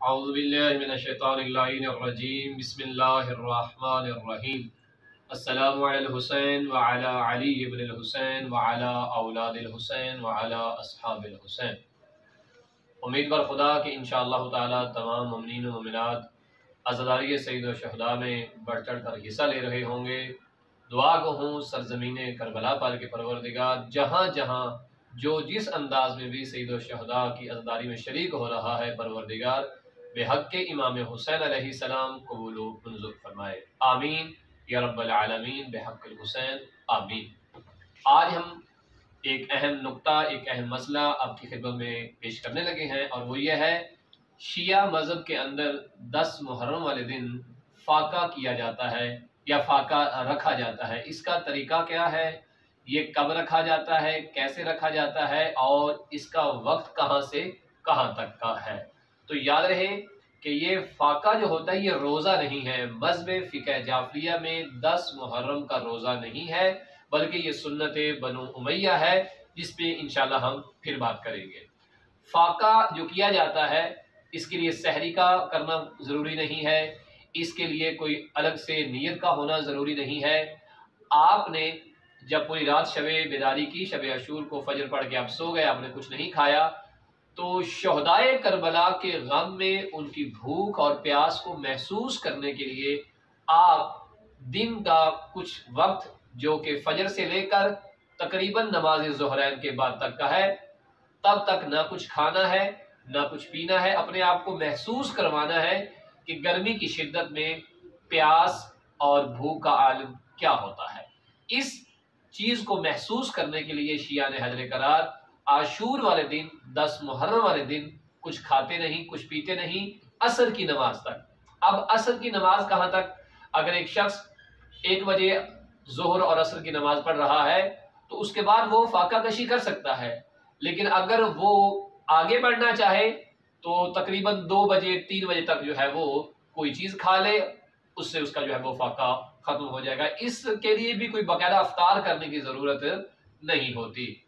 औज़ुबिल्लाहिमिनश्शैतानिर्रजीम बिस्मिल्लाहिर्रहमानिर्रहीम। अस्सलामु अलल हुसैन व अला अली इब्निल हुसैन व अला औलादिल हुसैन व अला अस्हाबिल हुसैन। उम्मीद बर खुदा कि इंशाअल्लाह ताला तमाम मोमिनीन व मोमिनात अज़ादारी सईद व शुहदा में बढ़ चढ़ कर हिस्सा ले रहे होंगे। दुआ को हूँ सरज़मीन करबला पर के परवरदिगार जहाँ जहाँ जो जिस अंदाज में भी सईद व शुहदा की अज़ादारी में शरीक हो रहा है, परवरदिगार बेहक के इमाम हुसैन अलैहिस्सलाम कबूल व मंजूर फरमाए। आमीन या रब्बल आलमीन बेहक़्क़िल हुसैन आमीन। आज हम एक अहम नुक्ता, एक अहम मसला आपकी खिदमत में पेश करने लगे हैं, और वो ये है शिया मज़हब के अंदर 10 मुहर्रम वाले दिन फाका किया जाता है या फाका रखा जाता है। इसका तरीका क्या है, ये कब रखा जाता है, कैसे रखा जाता है, और इसका वक्त कहाँ से कहाँ तक का है। तो याद रहे कि ये फाका जो होता है ये रोज़ा नहीं है। मज़हब फ़िक़ह जाफ़रिया में 10 मुहर्रम का रोज़ा नहीं है, बल्कि ये सुन्नत बनु उमैया है, जिस पे इंशाल्लाह हम फिर बात करेंगे। फाका जो किया जाता है इसके लिए सहरी का करना ज़रूरी नहीं है, इसके लिए कोई अलग से नियत का होना ज़रूरी नहीं है। आपने जब पूरी रात शबे बेदारी की, शबे अशूर को फजर पढ़ के आप सो गए, आपने कुछ नहीं खाया, तो शोहदाए करबला के गम में उनकी भूख और प्यास को महसूस करने के लिए आप दिन का कुछ वक्त जो कि फजर से लेकर तकरीबन नमाज ज़ोहरैन के बाद तक का है, तब तक ना कुछ खाना है ना कुछ पीना है। अपने आप को महसूस करवाना है कि गर्मी की शिद्दत में प्यास और भूख का आलम क्या होता है। इस चीज़ को महसूस करने के लिए शिया ने हजर करार आशूर वाले दिन, 10 मुहर्रम वाले दिन कुछ खाते नहीं, कुछ पीते नहीं, असर की नमाज तक। अब असर की नमाज कहाँ तक? अगर एक शख्स 1 बजे जोहर और असर की नमाज पढ़ रहा है तो उसके बाद वो फाका कशी कर सकता है, लेकिन अगर वो आगे बढ़ना चाहे तो तकरीबन 2 बजे 3 बजे तक जो है वो कोई चीज़ खा ले, उससे उसका जो है वो फाका ख़त्म हो जाएगा। इसके लिए भी कोई बाकायदा अफ्तार करने की ज़रूरत नहीं होती।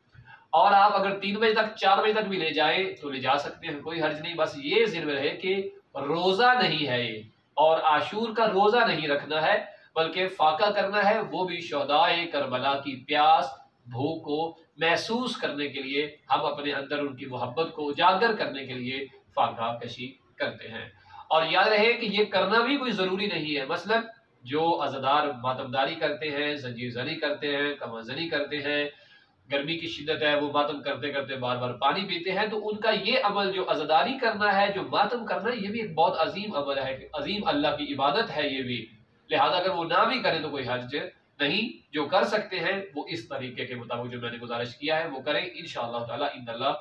और आप अगर 3 बजे तक 4 बजे तक भी ले जाए तो ले जा सकते हैं, कोई हर्ज नहीं। बस ये ज़िम्मा रहे कि रोज़ा नहीं है ये, और आशूर का रोज़ा नहीं रखना है, बल्कि फाका करना है, वो भी शोहदाए करबला की प्यास भूख को महसूस करने के लिए, हम अपने अंदर उनकी मोहब्बत को उजागर करने के लिए फाका कशी करते हैं। और याद रहे कि ये करना भी कोई ज़रूरी नहीं है। मसलन जो अज़ादार मातमदारी करते हैं, ज़ंजीर ज़नी करते हैं, कमरज़नी करते हैं, गर्मी की शिद्दत है, वो मातम करते करते बार बार पानी पीते हैं, तो उनका ये अमल जो अज़ादारी करना है, जो मातम करना है, ये भी एक बहुत अजीम अमल है, अजीम अल्लाह की इबादत है ये भी। लिहाजा अगर वो ना भी करें तो कोई हर्ज नहीं। जो कर सकते हैं वो इस तरीके के मुताबिक जो मैंने गुजारिश किया है वो करें। इंशाअल्लाह ताला इंशाअल्लाह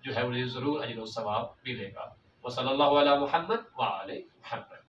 जो है उन्हें ज़रूर अजर व सवाब मिलेगा। व सल्लल्लाहु अला मुहम्मद व आले मुहम्मद।